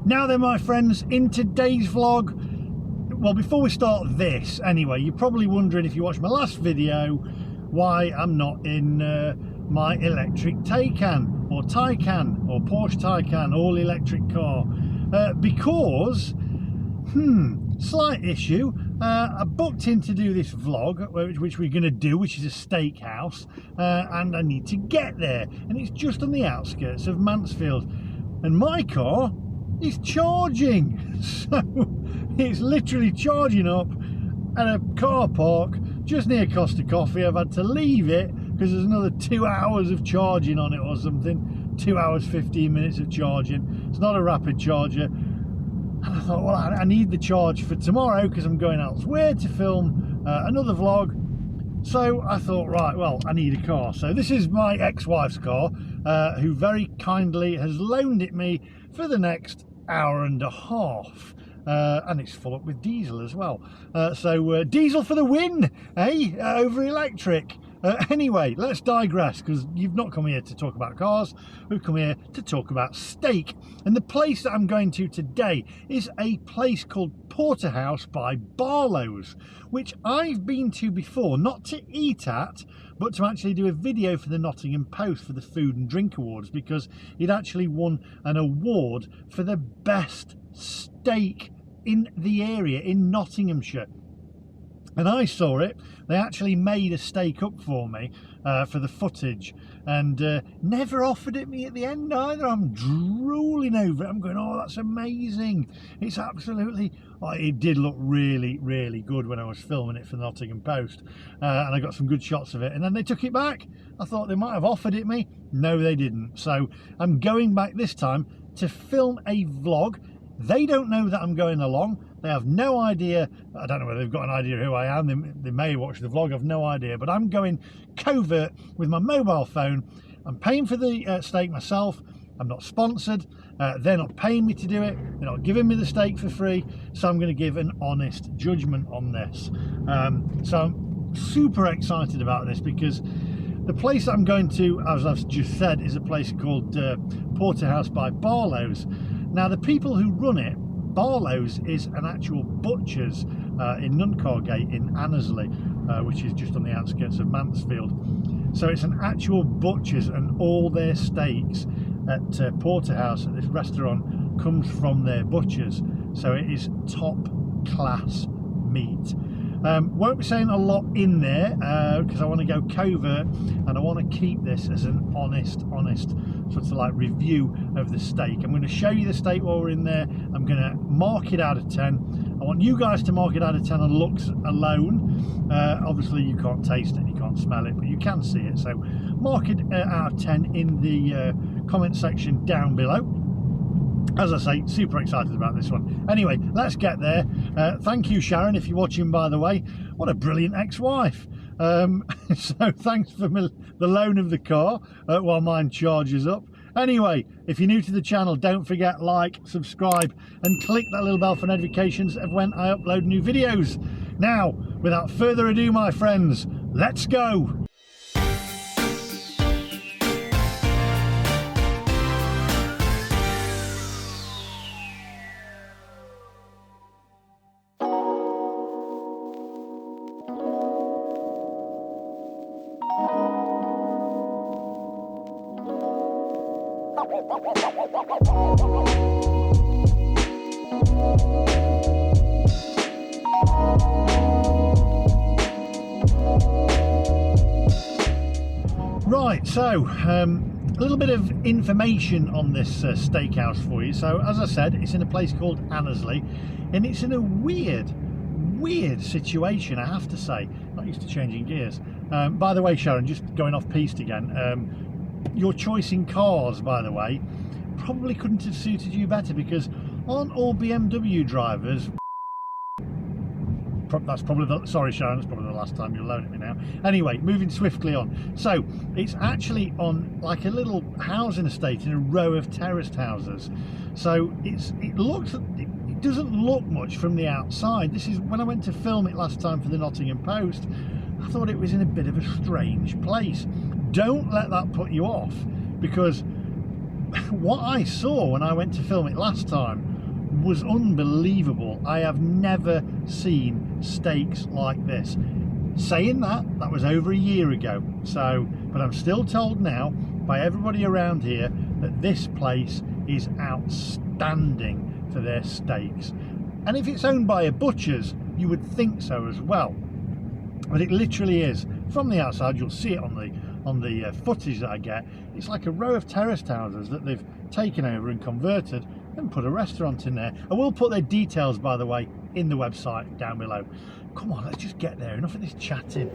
Now then, my friends, in today's vlog, well, before we start this, anyway, you're probably wondering, if you watched my last video, why I'm not in my electric Taycan or Porsche Taycan all electric car. Because slight issue. I booked in to do this vlog, which we're going to do, which is a steakhouse, and I need to get there, and it's just on the outskirts of Mansfield, and my car is charging, so it's literally charging up at a car park just near Costa Coffee. I've had to leave it because there's another 2 hours of charging on it or something. 2 hours 15 minutes of charging. It's not a rapid charger. And I thought, well, I need the charge for tomorrow because I'm going elsewhere to film another vlog. So I thought, right, well, I need a car. So this is my ex-wife's car, who very kindly has loaned it me for the next hour and a half. And it's full up with diesel as well. So diesel for the win, eh? Over electric. Anyway, let's digress, because you've not come here to talk about cars. We've come here to talk about steak. And the place that I'm going to today is a place called Porterhouse by Barlow's, which I've been to before, not to eat at, but to actually do a video for the Nottingham Post for the Food and Drink Awards, because it actually won an award for the best steak in the area in Nottinghamshire. And I saw it. They actually made a steak up for me for the footage, and never offered it me at the end either. I'm drooling over it. I'm going, oh, that's amazing. It's absolutely, it did look really, really good when I was filming it for the Nottingham Post, and I got some good shots of it, and then they took it back. I thought they might have offered it me. No, they didn't. So I'm going back this time to film a vlog. They don't know that I'm going along. They have no idea. I don't know whether they've got an idea who I am. They may watch the vlog. I've no idea. But I'm going covert with my mobile phone. I'm paying for the steak myself. I'm not sponsored. They're not paying me to do it. They're not giving me the steak for free. So I'm going to give an honest judgment on this. So I'm super excited about this, because the place that I'm going to, as I've just said, is a place called Porterhouse by Barlow's. Now, the people who run it, Barlow's is an actual butcher's in Nuncargate in Annesley, which is just on the outskirts of Mansfield. So it's an actual butcher's, and all their steaks at Porterhouse, at this restaurant, comes from their butchers. So it is top class meat. Won't be saying a lot in there because I want to go covert, and I want to keep this as an honest sort of like review of the steak. I'm going to show you the steak while we're in there. I'm going to mark it out of 10. I want you guys to mark it out of 10 on looks alone. Obviously you can't taste it, you can't smell it, but you can see it. So mark it out of 10 in the comment section down below. As I say, super excited about this one. Anyway, let's get there. Thank you, Sharon, if you're watching, by the way. What a brilliant ex-wife. So thanks for the loan of the car while mine charges up. Anyway, if you're new to the channel, don't forget, like, subscribe, and click that little bell for notifications of when I upload new videos. Now, without further ado, my friends, let's go. Right, so a little bit of information on this steakhouse for you. So as I said, it's in a place called Annesley, and it's in a weird situation, I have to say. Not used to changing gears. By the way, Sharon, just going off piste again, your choice in cars, by the way, probably couldn't have suited you better, because aren't all BMW drivers... That's probably the, sorry Sharon, that's probably the last time you'll loan at me now. Anyway, moving swiftly on. So it's actually on like a little housing estate in a row of terraced houses. So it doesn't look much from the outside. This is when I went to film it last time for the Nottingham Post. I thought it was in a bit of a strange place. Don't let that put you off, because what I saw when I went to film it last time was unbelievable. I have never seen steaks like this. Saying that was over a year ago, so, but I'm still told now by everybody around here that this place is outstanding for their steaks. And if it's owned by a butcher's, you would think so as well. But it literally is. From the outside, you'll see it on the footage that I get. It's like a row of terraced houses that they've taken over and converted and put a restaurant in there. I will put their details, by the way, in the website down below. Come on, let's just get there. Enough of this chatting.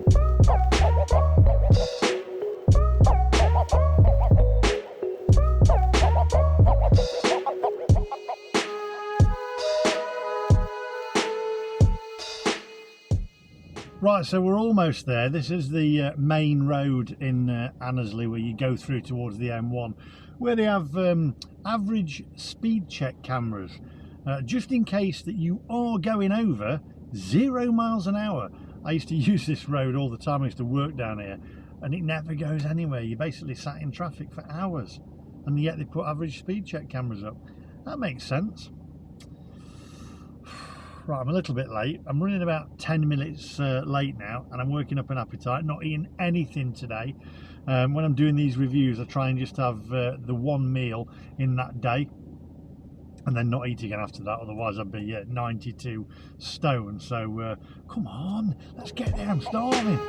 Right, so we're almost there. This is the main road in Annesley, where you go through towards the M1, where they have average speed check cameras, just in case that you are going over 0 miles an hour. I used to use this road all the time. I used to work down here, and it never goes anywhere. You basically sat in traffic for hours, and yet they put average speed check cameras up. That makes sense. Right, I'm a little bit late. I'm running about 10 minutes late now, and I'm working up an appetite, not eating anything today. When I'm doing these reviews, I try and just have the one meal in that day, and then not eat again after that, otherwise I'd be 92 stone. So come on, let's get there, I'm starving.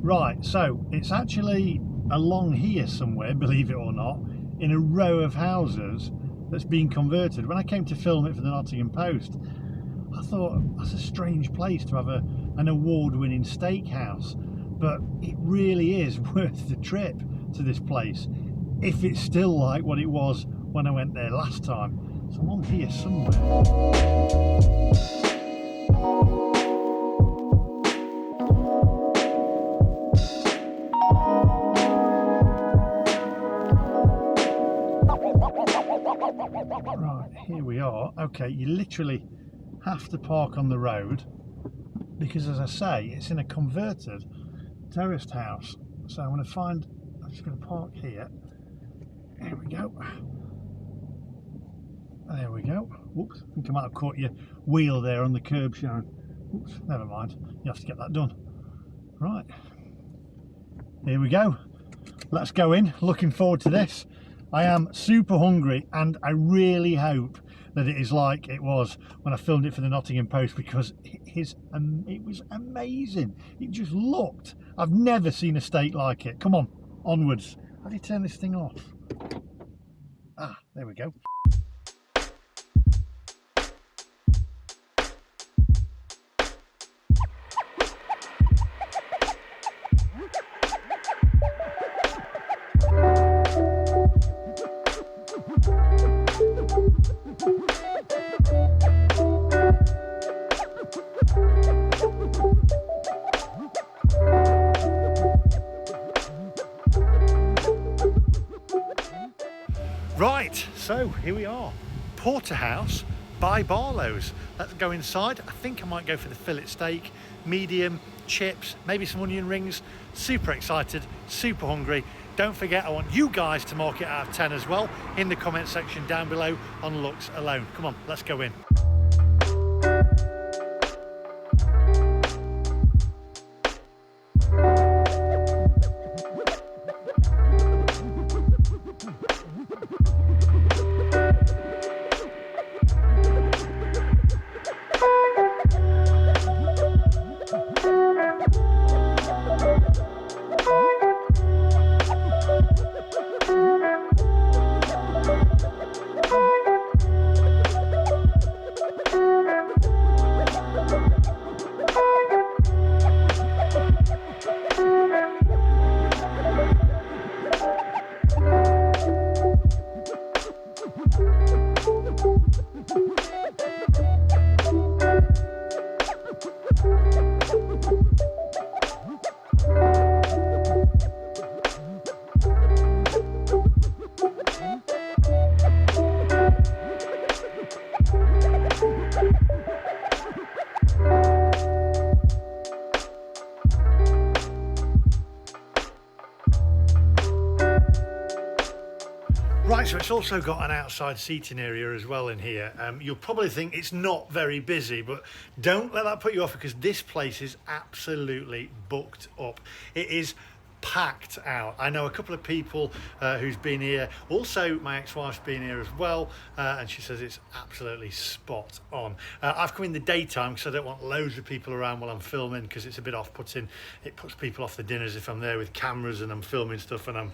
Right, so it's actually along here somewhere, believe it or not, in a row of houses that's been converted. When I came to film it for the Nottingham Post, I thought that's a strange place to have an award-winning steakhouse, but it really is worth the trip to this place, if it's still like what it was when I went there last time. So I'm on here somewhere. Right, here we are. Okay, you literally have to park on the road because, as I say, it's in a converted terraced house. So I'm just going to park here. There we go. There we go. Whoops, I think I might have caught your wheel there on the curb, Sharon. Oops, never mind. You have to get that done. Right. Here we go. Let's go in. Looking forward to this. I am super hungry, and I really hope that it is like it was when I filmed it for the Nottingham Post, because it was amazing. It just looked, I've never seen a steak like it. Come on, onwards. How do you turn this thing off? Ah, there we go. Right, so here we are, Porterhouse by Barlow's. Let's go inside. I think I might go for the fillet steak, medium, chips, maybe some onion rings. Super excited, super hungry. Don't forget, I want you guys to mark it out of 10 as well in the comment section down below on looks alone. Come on, let's go in. Right, so it's also got an outside seating area as well in here. You'll probably think it's not very busy, but don't let that put you off, because this place is absolutely booked up. It is packed out. I know a couple of people who's been here. Also, my ex-wife's been here as well, and she says it's absolutely spot on. I've come in the daytime because I don't want loads of people around while I'm filming, because it's a bit off-putting. It puts people off the dinners if I'm there with cameras and I'm filming stuff and I'm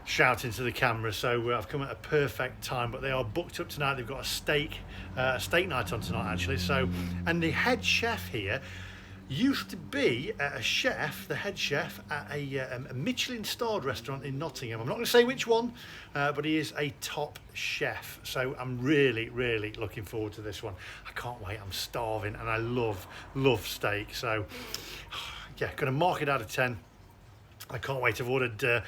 shouting to the camera. So I've come at a perfect time, but they are booked up tonight. They've got a steak night on tonight, actually. So, and the head chef here used to be a chef, the head chef at a Michelin Star Restaurant in Nottingham. I'm not going to say which one, but he is a top chef. So I'm really, really looking forward to this one. I can't wait. I'm starving, and I love steak. So yeah, going to mark it out of 10. I can't wait. I've ordered the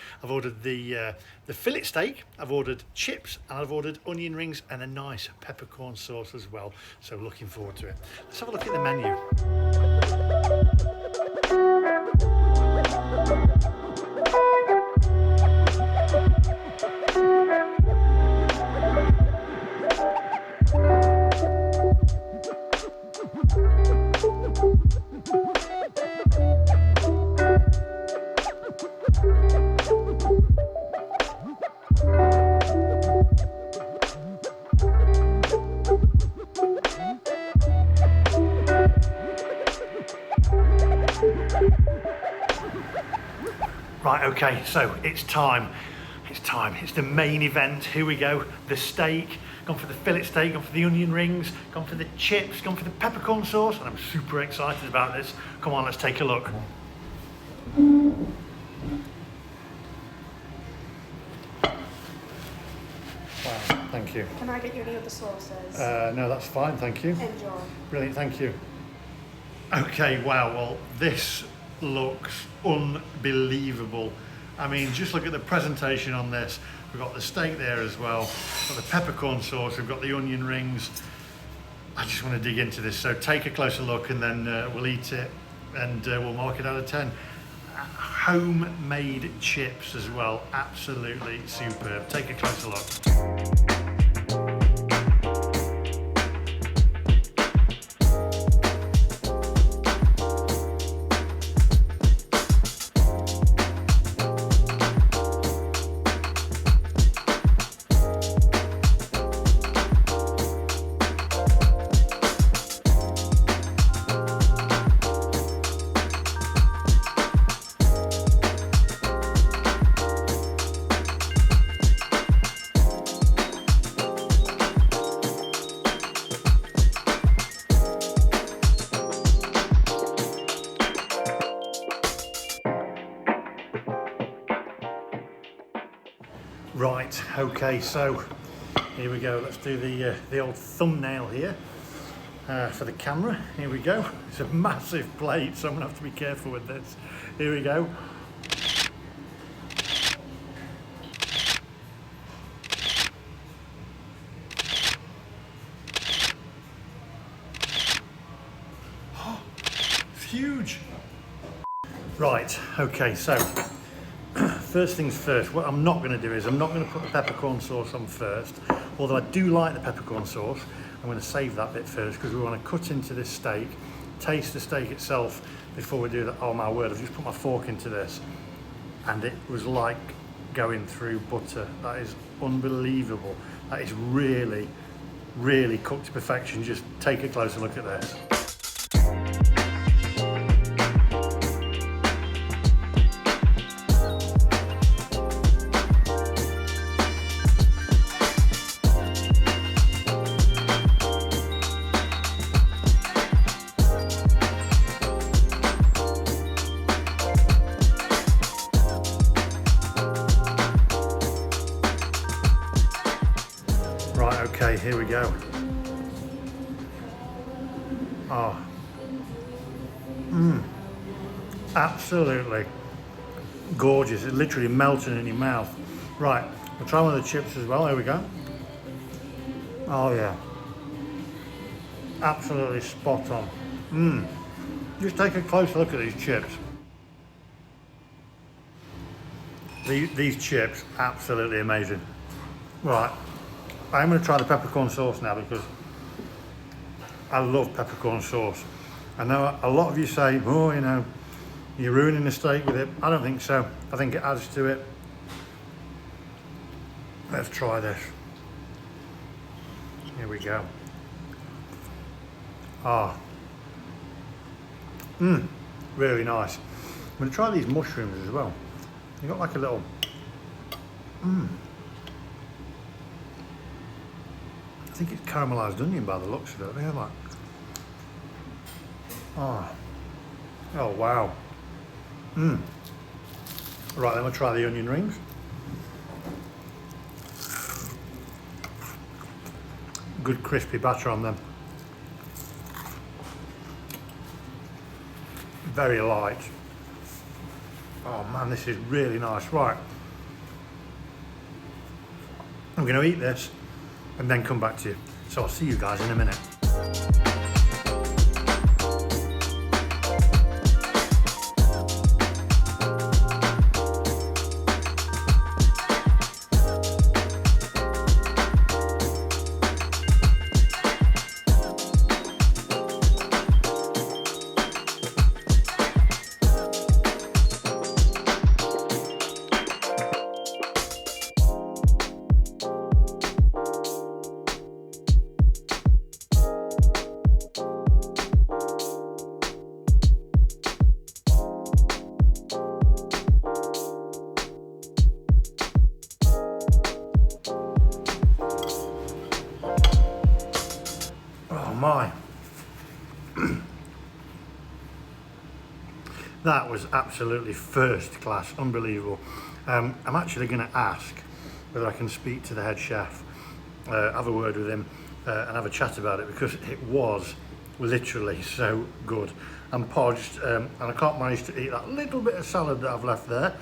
fillet steak, I've ordered chips, and I've ordered onion rings and a nice peppercorn sauce as well. So looking forward to it. Let's have a look at the menu. Right, okay, so it's time. It's the main event. Here we go. The steak, gone for the fillet steak, gone for the onion rings, gone for the chips, gone for the peppercorn sauce, and I'm super excited about this. Come on, let's take a look. Wow, thank you. Can I get you any other sauces? No, that's fine, thank you. Enjoy. Brilliant, thank you. Okay, wow, well, this looks unbelievable. I mean, just look at the presentation on this. We've got the steak there as well, we've got the peppercorn sauce, we've got the onion rings. I just want to dig into this, so take a closer look, and then we'll eat it, and we'll mark it out of 10. Homemade chips as well, absolutely superb. Take a closer look. Right, okay, so here we go. Let's do the old thumbnail here for the camera. Here we go. It's a massive plate, so I'm gonna have to be careful with this. Here we go. Oh, it's huge. Right, okay, so first things first, what I'm not going to do is I'm not going to put the peppercorn sauce on first, although I do like the peppercorn sauce. I'm going to save that bit first because we want to cut into this steak, taste the steak itself before we do that. Oh my word, I've just put my fork into this and it was like going through butter. That is unbelievable. That is really, really cooked to perfection. Just take a closer look at this. Right, okay, here we go. Oh. Absolutely gorgeous. It's literally melting in your mouth. Right, we'll try one of the chips as well. Here we go. Oh yeah. Absolutely spot on. Just take a close look at these chips. These chips, absolutely amazing. Right, I'm going to try the peppercorn sauce now because I love peppercorn sauce. I know a lot of you say, oh, you know, you're ruining the steak with it. I don't think so. I think it adds to it. Let's try this. Here we go. Ah. Really nice. I'm going to try these mushrooms as well. You've got like a little... I think it's caramelised onion by the looks of it. I think like... Oh wow. Right, then we'll try the onion rings. Good crispy batter on them. Very light. Oh man, this is really nice. Right, I'm going to eat this and then come back to you. So I'll see you guys in a minute. My, that was absolutely first class, unbelievable. I'm actually going to ask whether I can speak to the head chef, have a word with him and have a chat about it, because it was literally so good. I'm podged and I can't manage to eat that little bit of salad that I've left there,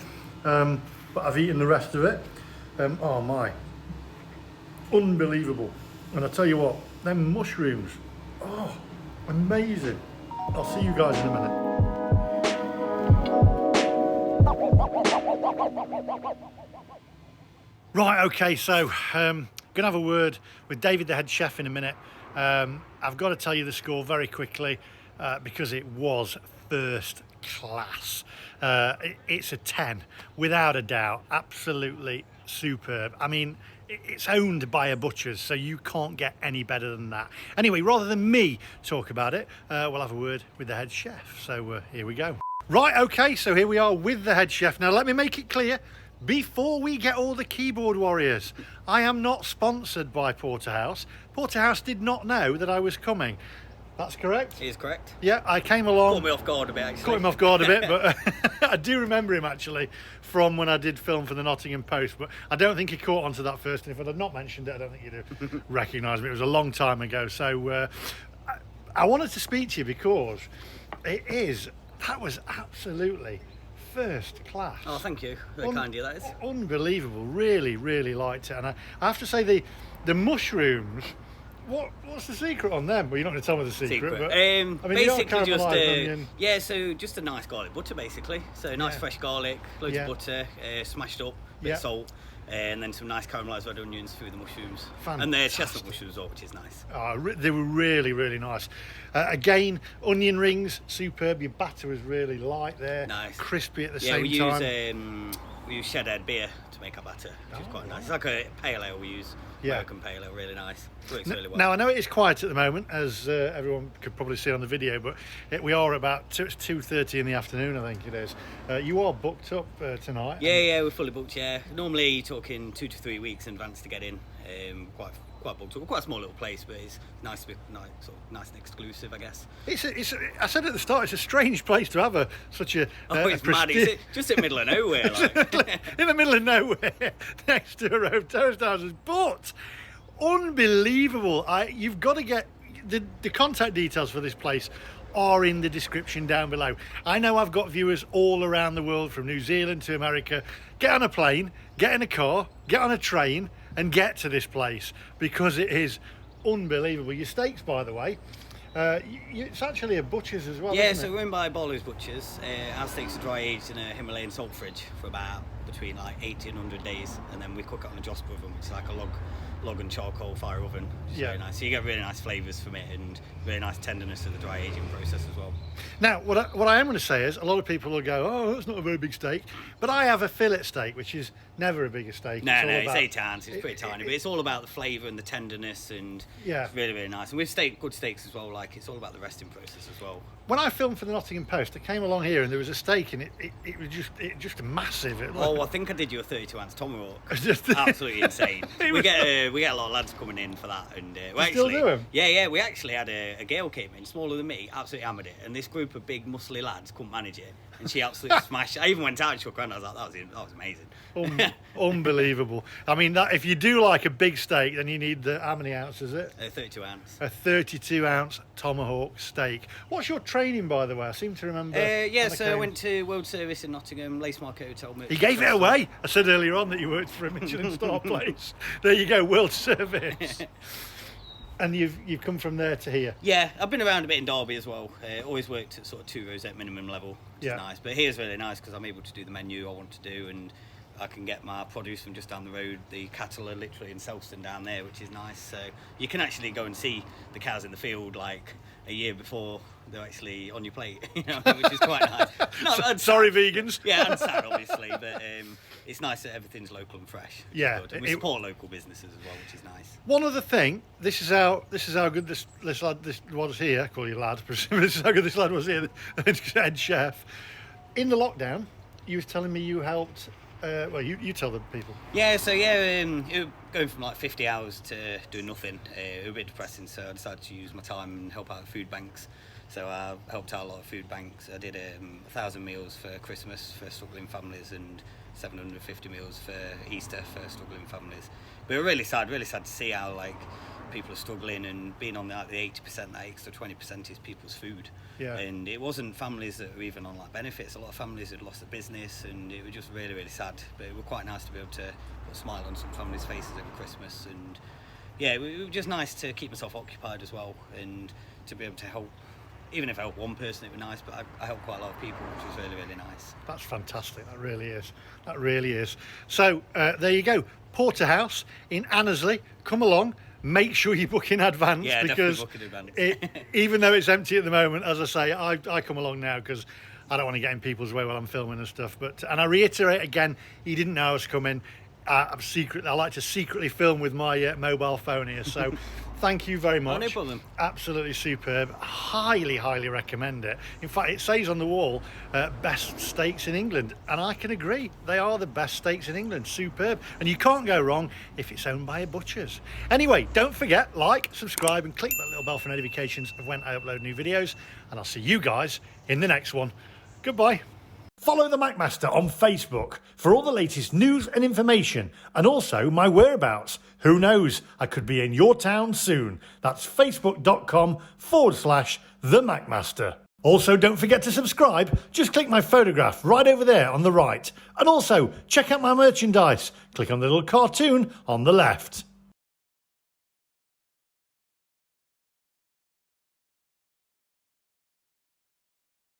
but I've eaten the rest of it. Oh my, unbelievable. And I tell you what, them mushrooms, oh, amazing. I'll see you guys in a minute. Right, okay, so gonna have a word with David, the head chef, in a minute. I've got to tell you the score very quickly because it was first class. It's a 10, without a doubt, absolutely superb. I mean, it's owned by a butcher's, so you can't get any better than that. Anyway, rather than me talk about it, we'll have a word with the head chef. So here we go. Right, okay, so here we are with the head chef. Now, let me make it clear, before we get all the keyboard warriors, I am not sponsored by Porterhouse. Porterhouse did not know that I was coming. That's correct? He is correct. Yeah, I came along. Caught me off guard a bit, actually. Caught him off guard a bit, but I do remember him actually from when I did film for the Nottingham Post, but I don't think he caught onto that first, and if I'd have not mentioned it, I don't think he'd have recognised me. It was a long time ago, so I wanted to speak to you because that was absolutely first class. Oh, thank you. Very kind of you, that is. Unbelievable. Really, really liked it. And I have to say the mushrooms, what's the secret on them? Well, you're not going to tell me the secret. But, I mean, basically just so just a nice garlic butter, basically. So nice fresh garlic, loads of butter, smashed up, bit of salt, and then some nice caramelised red onions through the mushrooms. Fantastic. And they're chestnut mushrooms as well, which is nice. Oh, they were really, really nice. Again, onion rings, superb. Your batter was really light there. Nice. Crispy at the same time. We use shed-aired beer to make our batter, which is quite nice. It's like a pale ale we use. American pale ale, really nice. Works really well. Now, I know it is quiet at the moment, as everyone could probably see on the video, but we are about it's 2:30 in the afternoon, I think it is. You are booked up tonight. Yeah, we're fully booked. Yeah, normally you're talking 2 to 3 weeks in advance to get in. Quite booked up. Quite a small little place, but it's nice to be nice and exclusive, I guess. I said at the start, it's a strange place to have such a. It's mad. It's just in the middle of nowhere, like. In the middle of nowhere, next to a row of terraced houses, but unbelievable. You've got to get the contact details for this place are in the description down below. I know I've got viewers all around the world, from New Zealand to America. Get on a plane, get in a car, get on a train and get to this place because it is unbelievable. Your steaks, by the way, it's actually a butcher's as well. Yeah, so we're in by Barlow's Butchers. Our steaks are dry aged in a Himalayan salt fridge for about between like 80 and 100 days, and then we cook it on a Joss oven, which is like a log and charcoal fire oven. It's very nice. So you get really nice flavours from it and really nice tenderness of the dry aging process as well. Now, what I am going to say is, a lot of people will go, oh, that's not a very big steak, but I have a fillet steak, which is never a bigger steak. It's 8 ounces, it's pretty tiny, but it's all about the flavour and the tenderness, and it's really, really nice. And with good steaks as well, like, it's all about the resting process as well. When I filmed for the Nottingham Post, I came along here and there was a steak, and it was just massive. I think I did you a 32-ounce tomahawk. Absolutely insane. We get a lot of lads coming in for that, and we actually still do them? Yeah. We actually had a girl came in, smaller than me, absolutely hammered it, and this group of big muscly lads couldn't manage it, and she absolutely smashed it. I even went out and shook her hand. I was like, that was amazing. Unbelievable. I mean, that if you do like a big steak, then you need how many ounces is it? 32 ounce. A 32-ounce tomahawk steak. What's your training, by the way? I seem to remember. So I went to World Service in Nottingham, Lace Market Hotel. He gave it away. I said earlier on that you worked for a Michelin Star place. There you go, World Service. And you've come from there to here? Yeah, I've been around a bit in Derby as well. Always worked at sort of 2 rosette minimum level, which is nice. But here's really nice because I'm able to do the menu I want to do, and I can get my produce from just down the road. The cattle are literally in Selston down there, which is nice. So you can actually go and see the cows in the field like a year before they're actually on your plate, which is quite nice. Sorry, vegans. Yeah, and sad, obviously, but it's nice that everything's local and fresh. Yeah, and we support local businesses as well, which is nice. One other thing, this is how good this lad was here. I call you lad, presumably. This is how good this lad was here, the head chef. In the lockdown, you was telling me you helped. You tell the people. Going from like 50 hours to doing nothing, it was a bit depressing, so I decided to use my time and help out food banks. So I helped out a lot of food banks. I did 1,000 meals for Christmas for struggling families and 750 meals for Easter for struggling families. But it was really sad to see how like people are struggling, and being on the 80%, that extra 20% is people's food. Yeah. And it wasn't families that were even on like benefits. A lot of families had lost their business, and it was just really, really sad. But it was quite nice to be able to put a smile on some families' faces over Christmas. And yeah, it was just nice to keep myself occupied as well, and to be able to help. Even if I help one person, it was nice, but I helped quite a lot of people, which was really, really nice. That's fantastic. That really is. So there you go. Porterhouse in Annesley. Come along. Make sure you book in advance, because book in advance. Even though it's empty at the moment, as I say, I come along now because I don't want to get in people's way while I'm filming and stuff. And I reiterate again, he didn't know I was coming. I like to secretly film with my mobile phone here. So thank you very much. Oh, no problem. Absolutely superb. Highly recommend it. In fact, it says on the wall, best steaks in England. And I can agree. They are the best steaks in England. Superb. And you can't go wrong if it's owned by a butcher's. Anyway, don't forget, like, subscribe, and click that little bell for notifications of when I upload new videos. And I'll see you guys in the next one. Goodbye. Follow the McMaster on Facebook for all the latest news and information, and also my whereabouts. Who knows? I could be in your town soon. That's facebook.com/The McMaster. Also, don't forget to subscribe. Just click my photograph right over there on the right. And also, check out my merchandise. Click on the little cartoon on the left.